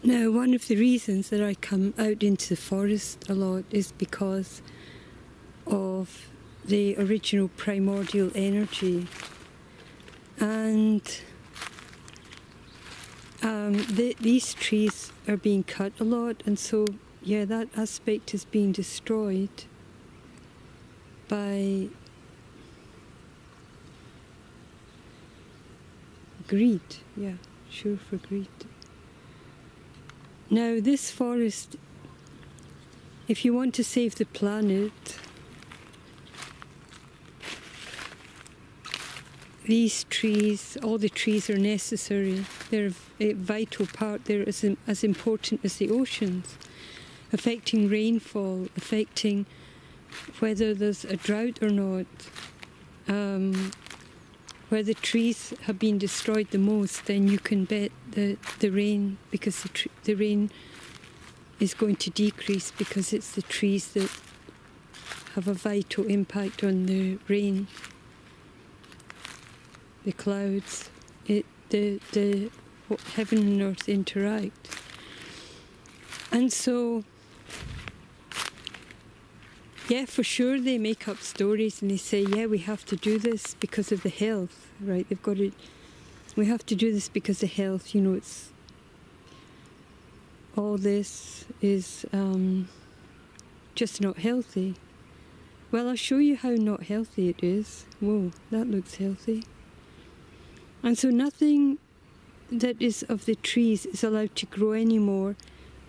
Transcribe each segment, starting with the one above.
Now, one of the reasons that I come out into the forest a lot is because of the original primordial energy. And these trees are being cut a lot, and so, yeah, that aspect is being destroyed by greed. Yeah, sure, for greed. Now, this forest, if you want to save the planet, these trees, all the trees are necessary. They're a vital part. They're as important as the oceans, affecting rainfall, affecting whether there's a drought or not. Where the trees have been destroyed the most, then you can bet the rain, because the rain is going to decrease, because it's the trees that have a vital impact on the rain, the clouds, the heaven and earth interact. And so, yeah, for sure they make up stories and they say, yeah, we have to do this because of the health, right? We have to do this because of health, it's, all this is just not healthy. Well, I'll show you how not healthy it is. Whoa, that looks healthy. And so nothing that is of the trees is allowed to grow anymore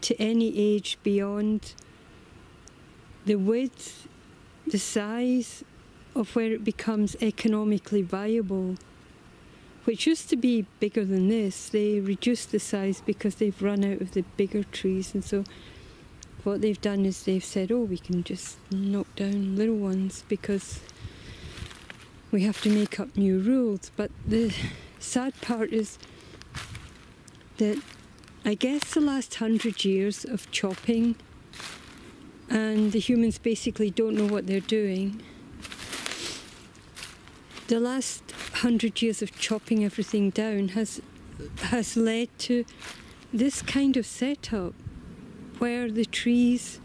to any age beyond the width, the size of where it becomes economically viable, which used to be bigger than this. They reduced the size because they've run out of the bigger trees, and so what they've done is they've said, oh, we can just knock down little ones because we have to make up new rules. But the sad part is that I guess the last 100 years of chopping, and the humans basically don't know what they're doing. The last 100 years of chopping everything down has led to this kind of setup where the trees,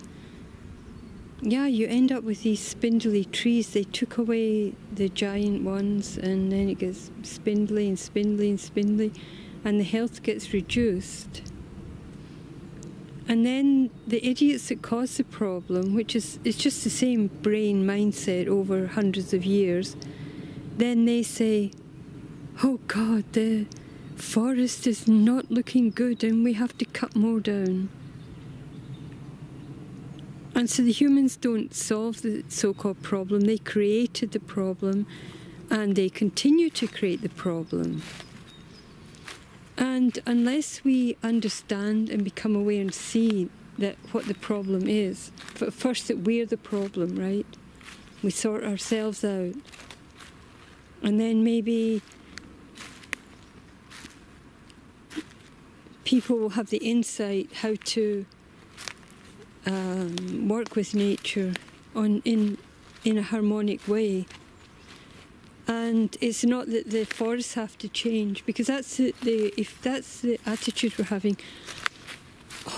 yeah, you end up with these spindly trees. They took away the giant ones, and then it gets spindly and spindly and spindly, and the health gets reduced. And then the idiots that cause the problem, which is it's just the same brain mindset over hundreds of years, then they say, oh God, the forest is not looking good and we have to cut more down. And so the humans don't solve the so-called problem. They created the problem, and they continue to create the problem. And unless we understand and become aware and see that what the problem is, first that we're the problem, right? We sort ourselves out. And then maybe people will have the insight how to work with nature in a harmonic way. And it's not that the forests have to change, because if that's the attitude we're having,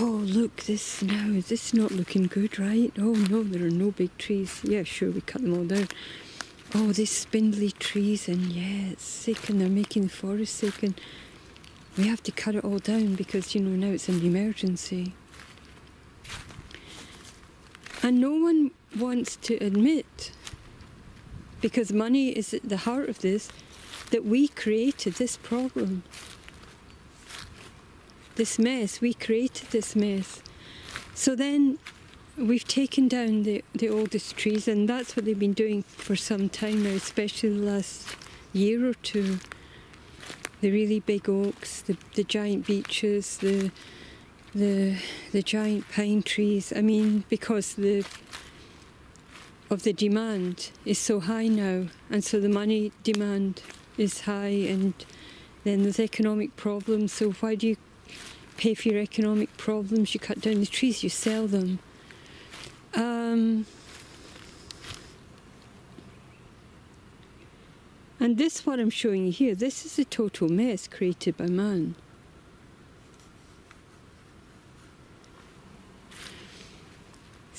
oh look, is this not looking good, right? Oh no, there are no big trees. Yeah, sure, we cut them all down. Oh, these spindly trees, and yeah, it's sick, and they're making the forest sick, and we have to cut it all down because, now it's an emergency. And no one wants to admit, because money is at the heart of this, that we created this problem. This mess, we created this mess. So then we've taken down the oldest trees, and that's what they've been doing for some time now, especially the last year or two. The really big oaks, the giant beeches, the giant pine trees. I mean, because of the demand is so high now, and so the money demand is high, and then there's economic problems. So why do you pay for your economic problems? You cut down the trees, you sell them. And this, what I'm showing you here, this is a total mess created by man.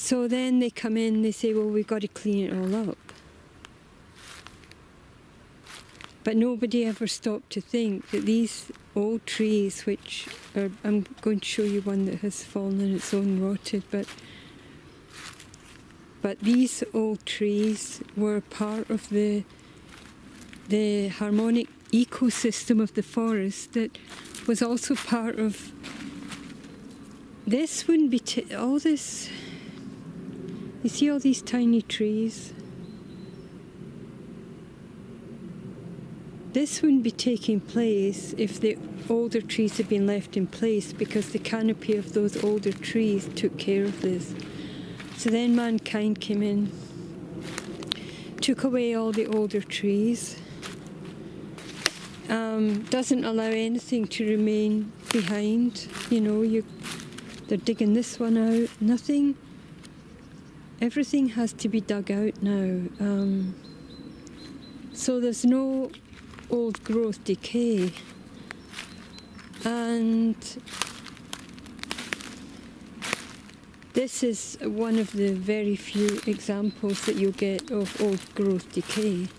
So then they come in, they say, well, we've got to clean it all up. But nobody ever stopped to think that these old trees, which are, I'm going to show you one that has fallen on its own, rotted, but these old trees were part of the harmonic ecosystem of the forest that was also part of. This wouldn't be all this. You see all these tiny trees? This wouldn't be taking place if the older trees had been left in place, because the canopy of those older trees took care of this. So then mankind came in, took away all the older trees, doesn't allow anything to remain behind. You know, they're digging this one out, nothing. Everything has to be dug out now. So there's no old growth decay. And this is one of the very few examples that you'll get of old growth decay.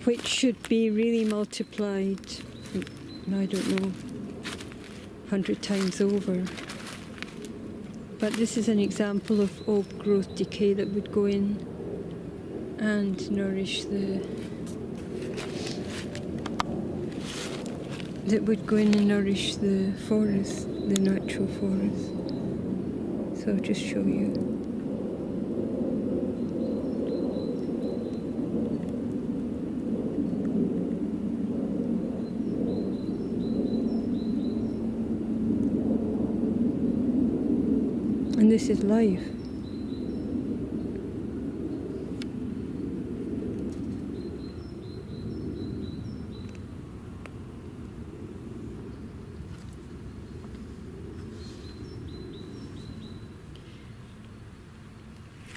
Which should be really multiplied, I don't know, 100 times over. But this is an example of old growth decay that would go in and nourish the forest, the natural forest. So I'll just show you. And this is life.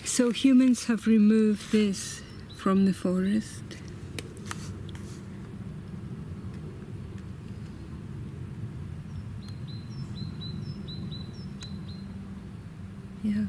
So humans have removed this from the forest. Yeah.